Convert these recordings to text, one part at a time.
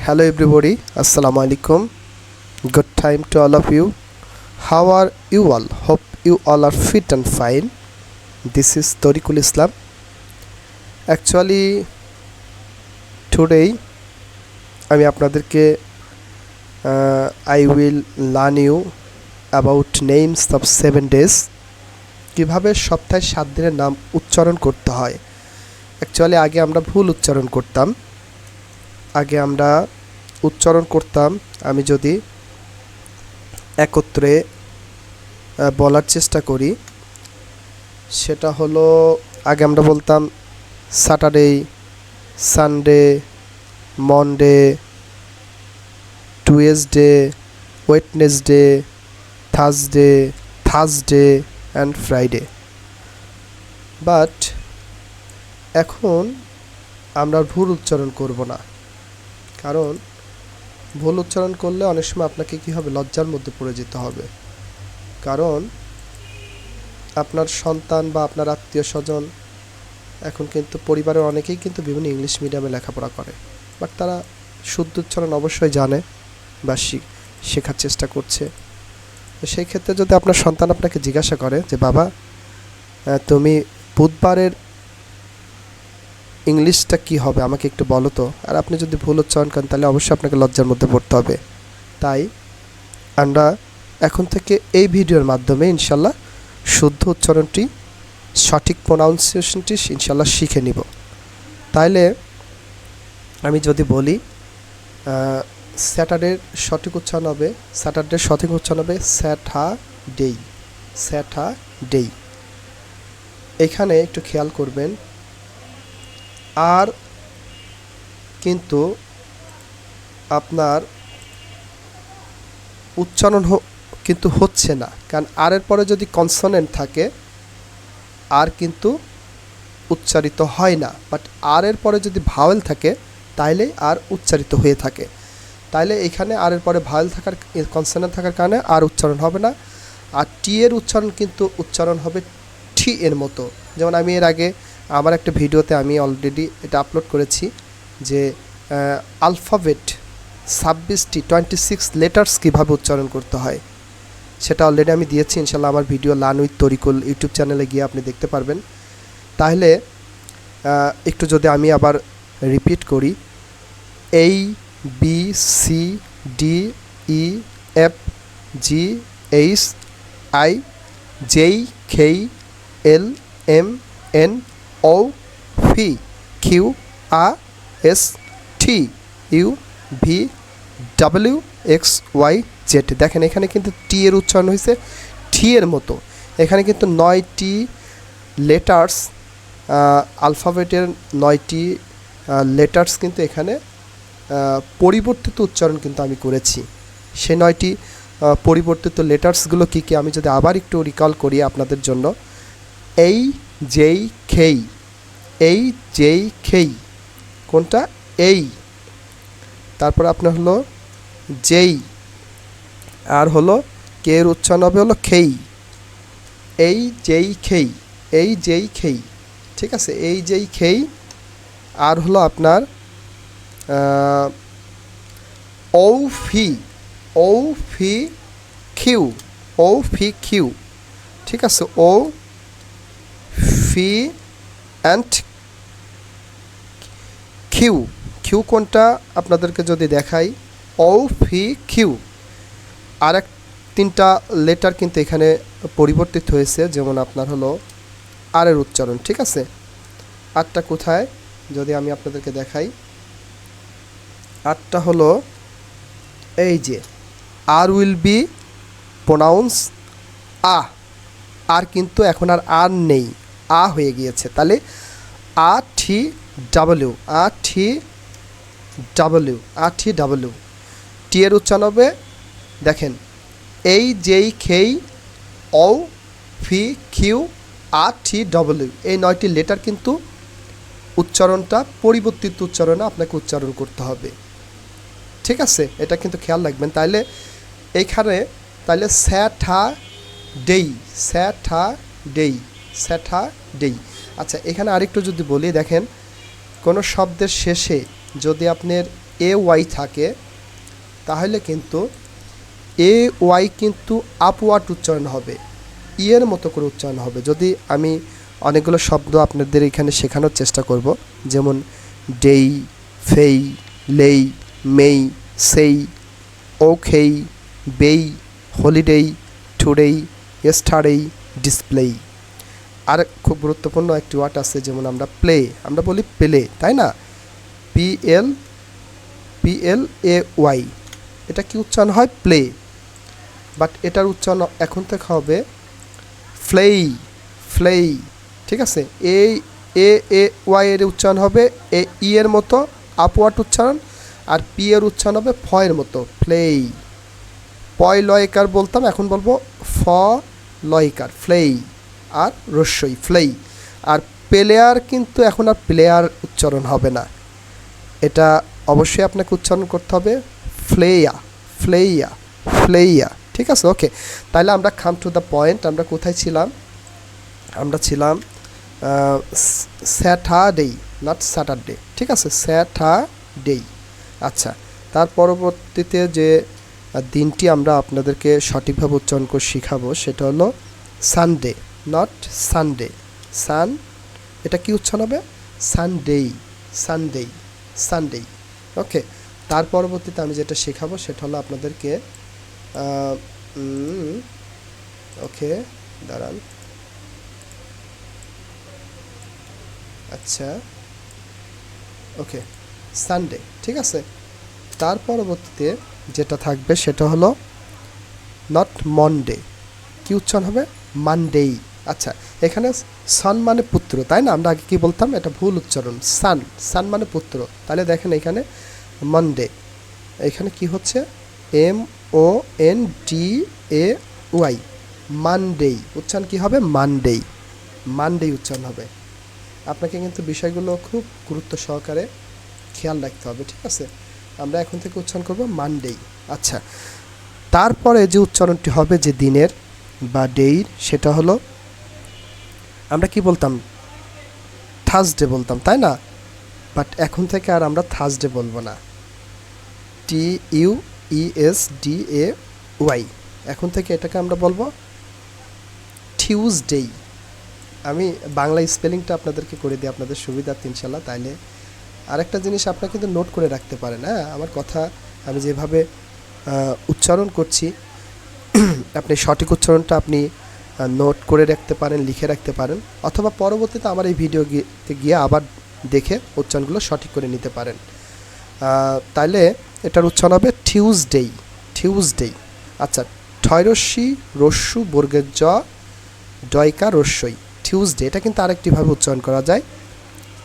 Hello everybody, Assalamu alaikum. Good time to all of you. How are you all? Hope you all are fit and fine. This is Tariqul Islam. Actually, today আমি আপনাদেরকে I will learn you about names of 7 days. কিভাবে সপ্তাহে 7 দিনের নাম উচ্চারণ করতে হয়। Actually আগে আমরা ভুল উচ্চারণ করতাম। আমি যদি একত্রে বলার চেষ্টা করি, সেটা হলো আগে আমরা বলতাম Saturday, Sunday, Monday, Tuesday, Wednesday, Thursday and Friday. But এখন আমরা ভুল উচ্চারণ করব না, কারণ ভুল উচ্চারণ করলে অনেক সময় আপনাকে কী হবে, লজ্জার মধ্যে পড়ে যেতে হবে। কারণ আপনার সন্তান বা আপনার আত্মীয় স্বজন, এখন কিন্তু পরিবারের অনেকেই কিন্তু বিভিন্ন ইংলিশ মিডিয়ামে লেখাপড়া করে, বাট তারা শুদ্ধ উচ্চারণ অবশ্যই জানে বা শেখার চেষ্টা করছে। তো সেই ক্ষেত্রে যদি আপনার সন্তান আপনাকে জিজ্ঞাসা করে যে বাবা তুমি বুধবারের ইংলিশটা কি হবে আমাকে একটু বলো তো, আর আপনি যদি ভুল উচ্চারণ করেন তাহলে অবশ্যই আপনাকে লজ্জার মধ্যে পড়তে হবে। তাই আমরা এখন থেকে এই ভিডিওর মাধ্যমে ইনশাল্লাহ শুদ্ধ উচ্চারণটি, সঠিক প্রোনাউন্সিয়েশনটি ইনশাল্লাহ শিখে নিব। তাইলে আমি যদি বলি স্যাটারডের সঠিক উচ্চারণ হবে স্যাটারডে। এখানে একটু খেয়াল করবেন, আর কিন্তু আপনার উচ্চারণ কিন্তু হচ্ছে না, কারণ আর এর পরে যদি কনসোনেন্ট থাকে আর কিন্তু উচ্চারিত হয় না, বাট আর এর পরে যদি ভাওয়েল থাকে তাইলে আর উচ্চারিত হয়ে থাকে। তাইলে এখানে আর এর পরে ভাওয়েল থাকার, কনসোনেন্ট থাকার কারণে আর উচ্চারণ হবে না, আর টি এর উচ্চারণ কিন্তু উচ্চারণ হবে টি এর মতো। যেমন আমি এর আগে আমার একটা ভিডিওতে আমি অলরেডি এটা আপলোড করেছি যে আলফাবেট 26 লেটার্স কীভাবে উচ্চারণ করতে হয়, সেটা অলরেডি আমি দিয়েছি ইনশাল্লাহ আমার video learn with Tarikul YouTube চ্যানেলে গিয়ে আপনি দেখতে পারবেন। তাহলে একটু যদি আমি আবার রিপিট করি, ABCDEFGHIJKLMNOPQRSTUVWXYZ। দেখেন এখানে কিন্তু টি এর উচ্চারণ হয়েছে টি এর মতো। এখানে কিন্তু 9টি লেটার্স, আলফাবেটের 9টি লেটার্স কিন্তু এখানে পরিবর্তিত উচ্চারণ কিন্তু আমি করেছি। সেই 9টি পরিবর্তিত লেটার্সগুলো কী কী আমি যদি আবার একটু রিকল করি আপনাদের জন্য, এই কোনটা, এই, তারপর আপনার হলো যেই, আর হলো কে এর উচ্চারণ হবে হলো খেই, এই যেই খেই, ঠিক আছে, এই যেই খেই। আর হলো আপনার ও ফি কিউ, ঠিক আছে, ও ফি অ্যান্ড কিউ কোনটা আপনাদেরকে যদি দেখাই, ও ফি কিউ। আর 3টা লেটার কিন্তু এখানে পরিবর্তিত হয়েছে, যেমন আপনার হলো আর এর উচ্চারণ, ঠিক আছে। আরটা কোথায় যদি আমি আপনাদেরকে দেখাই, আরটা হলো এই যে আর উইল বি প্রোনাউন্স আর কিন্তু এখন আর নেই, হয়ে গিয়েছে। তাহলে টি এর উচ্চারণ হবে, দেখেন, এই যেই খেই, ও ফি কিউ RTW, এই 9টি লেটার কিন্তু উচ্চারণটা পরিবর্তিত উচ্চারণে আপনাকে উচ্চারণ করতে হবে, ঠিক আছে, এটা কিন্তু খেয়াল রাখবেন। তাইলে এইখানে স্যাটারডে। আচ্ছা, এখানে আরেকটু যদি বলি, দেখেন কোনো শব্দের শেষে যদি আপনার এ ওয়াই থাকে তাহলে কিন্তু এ ওয়াই কিন্তু আপওয়ার্ড উচ্চারণ হবে, এর মতো করে উচ্চারণ হবে। যদি আমি অনেকগুলো শব্দ আপনাদের এখানে শেখানোর চেষ্টা করব, যেমন ডেই, ফেই, লেই, মেই, সেই, ওখেই, বেই, হলিডেই, টুডেই, ইয়েস্টারডেই, ডিসপ্লে। আর খুব গুরুত্বপূর্ণ একটি ওয়ার্ড আছে, যেমন আমরা প্লে, আমরা বলি প্লে, তাই না? পিএল এ ওয়াই, এটা কি উচ্চারণ হয়? প্লে। বাট এটার উচ্চারণ এখন থেকে হবে ফ্লেই, ফ্লেই, ঠিক আছে? এই এ এ ওয়াই এর উচ্চারণ হবে এ ই এর মতো আপওয়ার্ড উচ্চারণ, আর পি এর উচ্চারণ হবে ফ এর মতো, ফ্লেই। পয় লয়কার বলতাম, এখন বলবো ফ লয়কার, ফ্লেই, আর রস্যই, ফ্লেই। আর প্লেয়ার কিন্তু এখন আর প্লেয়ার উচ্চারণ হবে না, এটা অবশ্যই আপনাকে উচ্চারণ করতে হবে ফ্লেয়া, ফ্লেইয়া, ফ্লেইয়া, ঠিক আছে? ওকে, তাহলে আমরা কাম টু দ্য পয়েন্ট। আমরা কোথায় ছিলাম? আমরা ছিলাম স্যাটারডে, নট স্যাটারডে, ঠিক আছে? স্যাটারডে। আচ্ছা, তার পরবর্তীতে যে দিনটি আমরা আপনাদেরকে সঠিকভাবে উচ্চারণ করে শেখাবো সেটা হলো সানডে, নট সানডে। সান, এটা কি উচ্চারণ হবে? সানডেই, সানডেই, সানডেই। ওকে, তার পরবর্তীতে আমি যেটা শেখাবো সেটা হলো আপনাদেরকে ওকে দাঁড়ান, আচ্ছা, ওকে, সানডে, ঠিক আছে? তার পরবর্তীতে যেটা থাকবে সেটা হলো নট মনডে, কি উচ্চারণ হবে? মানডেই। আচ্ছা, এখানে সান মানে পুত্র, তাই না? আমরা আগে কি বলতাম? এটা ভুল উচ্চারণ, সান, সান মানে পুত্র। তাহলে দেখেন এখানে মনডে, এখানে কি হচ্ছে? M O N D A Y, মানডেই। উচ্চারণ কি হবে? মানডেই, মানডেই উচ্চারণ হবে। আপনাকে কিন্তু বিষয়গুলো খুব গুরুত্ব সহকারে খেয়াল রাখতে হবে, ঠিক আছে? আমরা এখন থেকে উচ্চারণ করব মানডেই। আচ্ছা, তারপরে যে উচ্চারণটি হবে যে দিনের বা ডেইর, সেটা হলো আমরা কি বলতাম? থার্সডে বলতাম, তাই না? বাট এখন থেকে আর আমরা থার্সডে বলবো না, T U E S D A Y, এখন থেকে এটাকে আমরা বলবো টিউসডেই। আমি বাংলা স্পেলিংটা আপনাদেরকে করে দিই আপনাদের সুবিধার্থে ইনশাল্লাহ। তাইলে আরেকটা জিনিস আপনারা কিন্তু নোট করে রাখতে পারেন, হ্যাঁ? আমার কথা আমি যেভাবে উচ্চারণ করছি আপনি সঠিক উচ্চারণটা আপনি নোট করে রাখতে পারেন, লিখে রাখতে পারেন, অথবা পরবর্তীতে আমার এই ভিডিওতে গিয়ে আবার দেখে উচ্চারণগুলো সঠিক করে নিতে পারেন। তাইলে এটার উচ্চারণ হবে টিউসডেই, টিউসডেই। আচ্ছা, ঠয়রস্যি রস্যু বর্গের জ ডয়কা রস্যই, টিউসডে। এটা কিন্তু আরেকটিভাবে উচ্চারণ করা যায়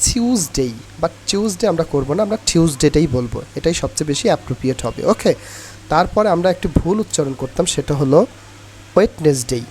টিউসডেই, বাট টিউসডে আমরা করব না, আমরা টিউসডেটাই বলবো, এটাই সবচেয়ে বেশি অ্যাপ্রোপ্রিয়েট হবে। ওকে, তারপরে আমরা একটি ভুল উচ্চারণ করতাম, সেটা হলো ওয়েডনেসডেই।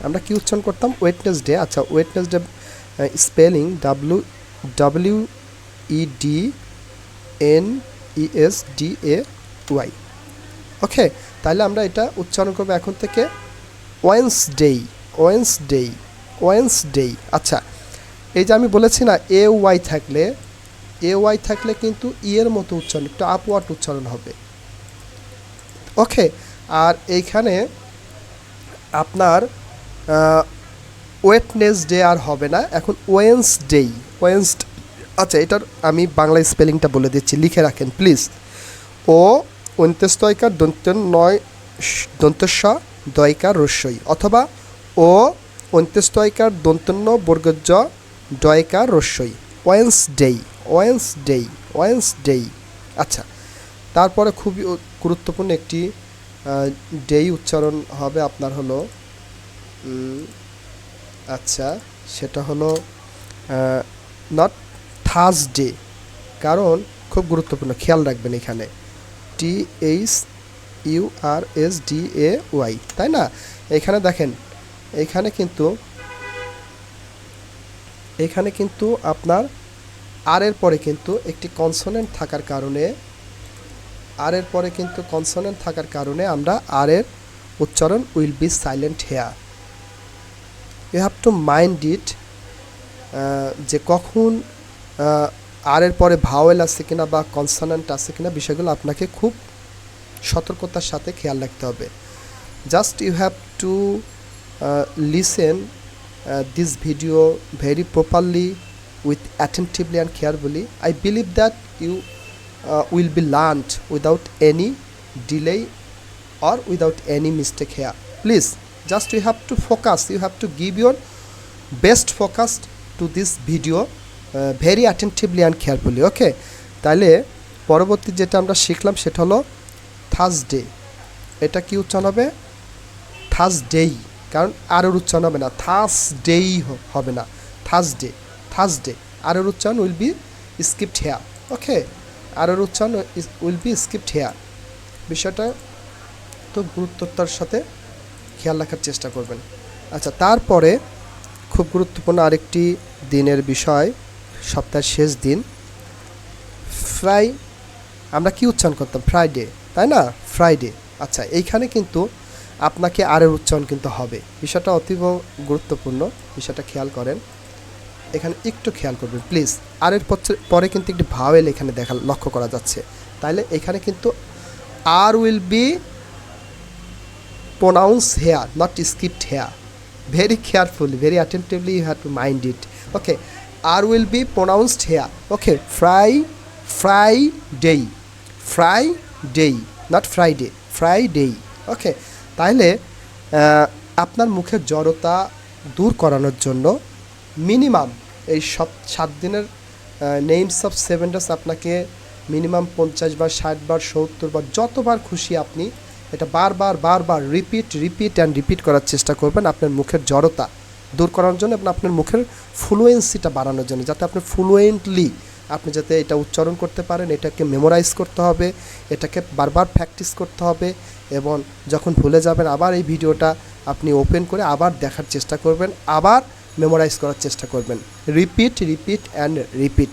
আমরা কি উচ্চারণ করতাম? ওয়েডনেসডে। আচ্ছা, Wednesday spelling W E D N E S D A Y. Okay, তাহলে আমরা এটা উচ্চারণ করবো এখন থেকে ওয়েন্সডেই, ওয়েন্সডেই, ওয়েন্সডেই। আচ্ছা, এই যে আমি বলেছি না এ ওয়াই থাকলে কিন্তু ই এর মতো উচ্চারণ, একটু আপওয়ার্ড উচ্চারণ হবে। ওকে, আর এইখানে আপনার ওয়েডনেসডে আর হবে না, এখন ওয়েন্সডেই, ওয়েন্সড। আচ্ছা, এটার আমি বাংলা স্পেলিংটা বলে দিচ্ছি, লিখে রাখেন প্লিজ। ও অন্ত্যস্তয়কার নয় দন্তস্ব দয়কার রস্যই, অথবা ও অন্ত্যস্তয়কার দন্তন্য বর্গজ ডয়কার রস্যই, ওয়েন্সডেই, ওয়েন্সডেই, ওয়েন্সডেই। আচ্ছা, তারপরে খুবই গুরুত্বপূর্ণ একটি ডেই উচ্চারণ হবে আপনার হলো আচ্ছা, সেটা হলো নট থার্সডে, কারণ খুব গুরুত্বপূর্ণ, খেয়াল রাখবেন এখানে THURSDAY, তাই না? এখানে দেখেন, এখানে কিন্তু আপনার আর এর পরে কিন্তু একটি কনসোনেন্ট থাকার কারণে আমরা আর এর উচ্চারণ will be silent here. You have to mind it, যে কখন আর এর পরে ভাওয়েল আছে কিনা বা কনসোনেন্ট আছে কিনা বিষয়গুলো আপনাকে খুব সতর্কতার সাথে খেয়াল রাখতে হবে। Just you have to listen this video very properly with attentively and carefully. I believe that you will be learned without any delay or without any mistake here. Please, just you have to focus, you have to give your best focus to this video very attentively and carefully. Okay, তাহলে পরবর্তী যেটা আমরা শিখলাম সেটা হলো Thursday. এটা কি উচ্চারণ হবে? থার্সডেই, কারণ আরের উচ্চারণ হবে না, থার্সডেই হবে না, থার্সডে, থার্সডে। আরের উচ্চারণ will be skipped here. Okay, আরের উচ্চারণ উইল বি স্কিপড হেয়ার। বিষয়টা তো গুরুত্বতার সাথে খেয়াল রাখার চেষ্টা করবেন। আচ্ছা, তারপরে খুব গুরুত্বপূর্ণ আরেকটি দিনের বিষয়, সপ্তাহের শেষ দিন আমরা কি উচ্চারণ করতাম? ফ্রাইডে, তাই না? ফ্রাইডে। আচ্ছা, এইখানে কিন্তু আপনাকে আরের উচ্চারণ কিন্তু হবে। বিষয়টা অতীব গুরুত্বপূর্ণ, বিষয়টা খেয়াল করেন, এখানে একটু খেয়াল করবেন প্লিজ। আরের পরে কিন্তু একটি ভাওয়েল এখানে লক্ষ্য করা যাচ্ছে, তাইলে এখানে কিন্তু R will be pronounce here, not skipped here. Very carefully, very attentively you have to mind it. Okay, R will be pronounced here. Okay, Friday, Friday, not Friday, Friday. Okay, তাহলে আপনার মুখের জড়তা দূর করানোর জন্য মিনিমাম এই 7 দিনের names of 7 days আপনাকে মিনিমাম 50 বার, 60 বার, 70 বার, যতবার খুশি আপনি এটা বারবার রিপিট অ্যান্ড রিপিট করার চেষ্টা করবেন আপনার মুখের জড়তা দূর করার জন্য এবং আপনার মুখের ফ্লুয়েন্সিটা বাড়ানোর জন্য, যাতে আপনি ফ্লুয়েন্টলি আপনি যাতে এটা উচ্চারণ করতে পারেন। এটাকে মেমোরাইজ করতে হবে, এটাকে বারবার প্র্যাকটিস করতে হবে, এবং যখন ভুলে যাবেন আবার এই ভিডিওটা আপনি ওপেন করে আবার দেখার চেষ্টা করবেন, আবার মেমোরাইজ করার চেষ্টা করবেন। Repeat and repeat.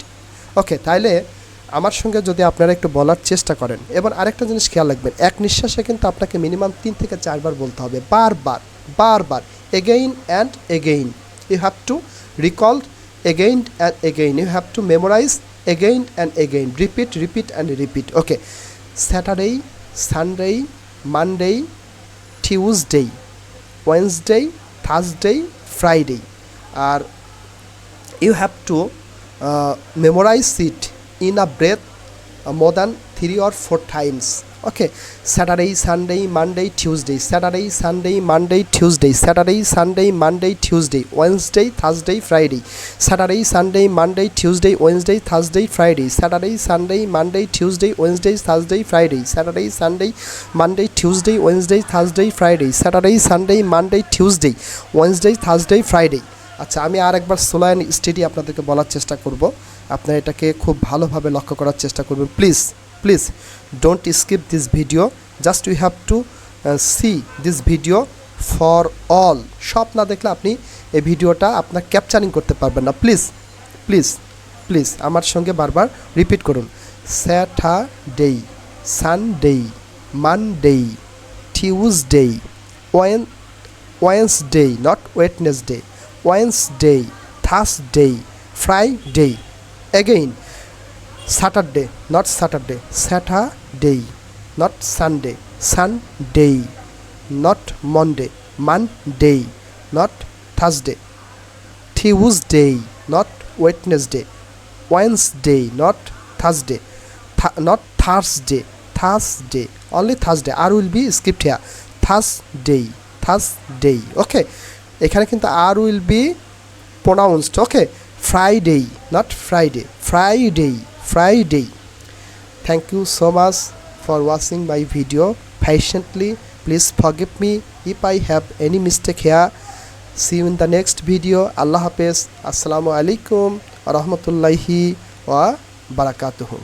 ওকে, তাইলে আমার সঙ্গে যদি আপনারা একটু বলার চেষ্টা করেন, এবং আরেকটা জিনিস খেয়াল রাখবেন, এক নিঃশ্বাসে কিন্তু আপনাকে মিনিমাম 3 থেকে 4 বার বলতে হবে, বারবার, again and again. You have to recall again and again, you have to memorize again and again, repeat and repeat. Okay, Saturday, Sunday, Monday, Tuesday, Wednesday, Thursday, Friday, you have to memorize it in a breath more than 3 or 4 times. Okay, Saturday, Sunday, Monday, Tuesday, Saturday, Sunday, Monday, Tuesday, Saturday, Sunday, Monday, Tuesday, Wednesday, Thursday, Friday, Saturday, Sunday, Monday, Tuesday, Wednesday, Thursday, Friday, Saturday, Sunday, Monday, Tuesday, Wednesday, Thursday, Friday, Saturday, Sunday, Monday, Tuesday, Wednesday, Thursday, Friday, Saturday, Sunday, Monday, Tuesday, Wednesday, Thursday, Friday. আচ্ছা, আমি আর একবার slow and steady আপনাদেরকে বলার চেষ্টা করব, আপনারা এটাকে খুব ভালোভাবে লক্ষ্য করার চেষ্টা করবেন। Please don't skip this video, just you have to see this video for all. সব না দেখলে আপনি এই ভিডিওটা আপনার ক্যাপচারিং করতে পারবেন না। প্লিজ আমার সঙ্গে বারবার রিপিট করুন। Saturday, Sunday, Monday, Tuesday, Wednesday, not Wednesday, Wednesday, Thursday, Friday. Again, Saturday, not Saturday, Saturday, not Sunday, Sunday, not Monday, Monday, not Thursday, Tuesday, not Wednesday, Wednesday, not Thursday, not Thursday, Thursday, only Thursday, R will be skipped here, Thursday, Thursday. Okay, এখানে কিন্তু R will be pronounced. Okay, Friday, not Friday, Friday, Friday. Thank you so much for watching my video patiently. Please forgive me if I have any mistake here. See you in the next video. Allah Hafiz. Assalamu alaikum wa rahmatullahi wa barakatuhu.